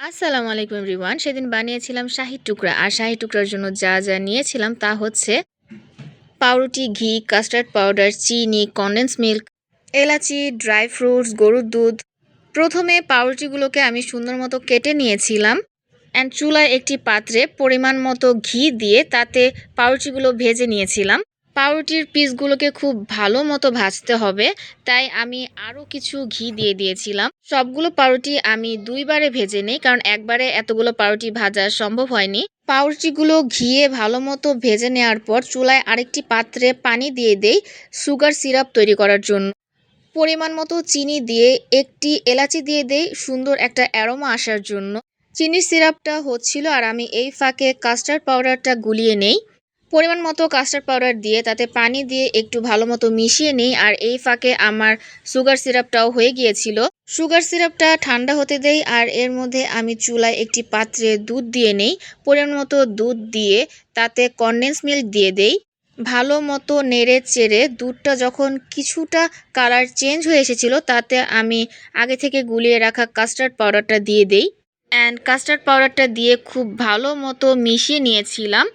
আসসালামু আলাইকুম এভরিওয়ান। সেদিন বানিয়েছিলাম শাহী টুকরা। আর শাহী টুকরার জন্য যা, যা নিয়েছিলাম তা হচ্ছে পাউরুটি, ঘি, কাস্টার্ড পাউডার, চিনি, কনডেন্স মিল্ক, এলাচি, ড্রাই ফ্রুটস, গরুর দুধ। প্রথমে পাউরুটিগুলোকে আমি সুন্দর মতো কেটে নিয়েছিলাম অ্যান্ড চুলায় একটি পাত্রে পরিমাণ মতো ঘি দিয়ে তাতে পাউরুটিগুলো ভেজে নিয়েছিলাম। পাউরুটির পিসগুলোকে খুব ভালো মতো ভাজতে হবে, তাই আমি আরও কিছু ঘি দিয়ে দিয়েছিলাম। সবগুলো পাউরুটি আমি দুইবারে ভেজে নিই, কারণ একবারে এতগুলো পাউরুটি ভাজা সম্ভব হয়নি। পাউরুটিগুলো ঘিয়ে ভালো মতো ভেজে নেওয়ার পর চুলায় আরেকটি পাত্রে পানি দিয়ে দেই সুগার সিরাপ তৈরি করার জন্য। পরিমাণ মতো চিনি দিয়ে একটি এলাচি দিয়ে দেই সুন্দর একটা অ্যারোমা আসার জন্য। চিনির সিরাপটা হচ্ছিল আর আমি এই ফাঁকে কাস্টার্ড পাউডারটা গুলিয়ে নেই। পরিমাণ মতো কাস্টার্ড পাউডার দিয়ে তাতে পানি দিয়ে একটু ভালো মতো মিশিয়ে নিই, আর এই ফাঁকে আমার সুগার সিরাপটাও হয়ে গিয়েছিল। সুগার সিরাপটা ঠান্ডা হতে দেই আর এর মধ্যে আমি চুলায় একটি পাত্রে দুধ দিয়ে নেই। পরিমাণ মতো দুধ দিয়ে তাতে কনডেন্স মিল্ক দিয়ে দেই। ভালো মতো নেড়ে চেড়ে দুধটা যখন কিছুটা কালার চেঞ্জ হয়ে এসেছিল তাতে আমি আগে থেকে গুলিয়ে রাখা কাস্টার্ড পাউডারটা দিয়ে দেই অ্যান্ড কাস্টার্ড পাউডারটা দিয়ে খুব ভালো মতো মিশিয়ে নিয়েছিলাম।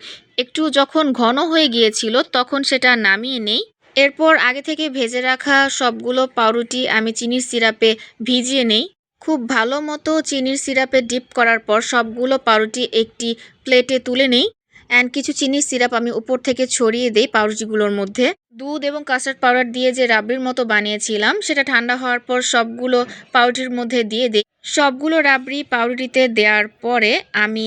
একটু যখন ঘন হয়ে গিয়েছিল তখন সেটা নামিয়ে নেই। এরপর আগে থেকে ভেজে রাখা সবগুলো পাউরুটি আমি চিনির সিরাপে ভিজিয়ে নেই। খুব ভালো মতো চিনির সিরাপে ডিপ করার পর সবগুলো পাউরুটি একটি প্লেটে তুলে নেই অ্যান্ড কিছু চিনির সিরাপ আমি উপর থেকে ছড়িয়ে দেই পাউরুটিগুলোর মধ্যে। দুধ এবং কাস্টার্ড পাউডার দিয়ে যে রাবড়ির মতো বানিয়েছিলাম সেটা ঠান্ডা হওয়ার পর সবগুলো পাউরুটির মধ্যে দিয়ে দিই। সবগুলো রাবড়ি পাউরুটিতে দেওয়ার পরে আমি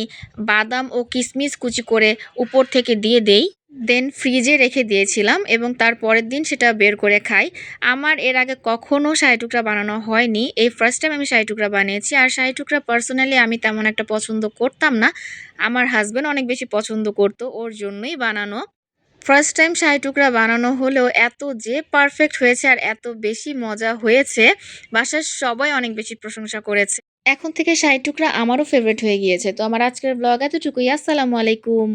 বাদাম ও কিশমিশ কুচি করে উপর থেকে দিয়ে দেই। দেন ফ্রিজে রেখে দিয়েছিলাম এবং তার পরের দিন সেটা বের করে খাই। আমার এর আগে কখনো শাহী টুকরা বানানো হয়নি, এই ফার্স্ট টাইম আমি শাহী টুকরা বানিয়েছি। আর শাহী টুকরা পার্সোনালি আমি তেমন একটা পছন্দ করতাম না, আমার হাজব্যান্ড অনেক বেশি পছন্দ করতো, ওর জন্যই বানানো। ফার্স্ট টাইম শাহী টুকরা বানানো হলেও এত যে পারফেক্ট হয়েছে আর এত বেশি মজা হয়েছে, বাসার সবাই অনেক বেশি প্রশংসা করেছে। এখন থেকে শাহী টুকরা আমারও ফেভারিট হয়ে গিয়েছে। তো আমার আজকের ব্লগ এতটুকুই। আসসালামু আলাইকুম।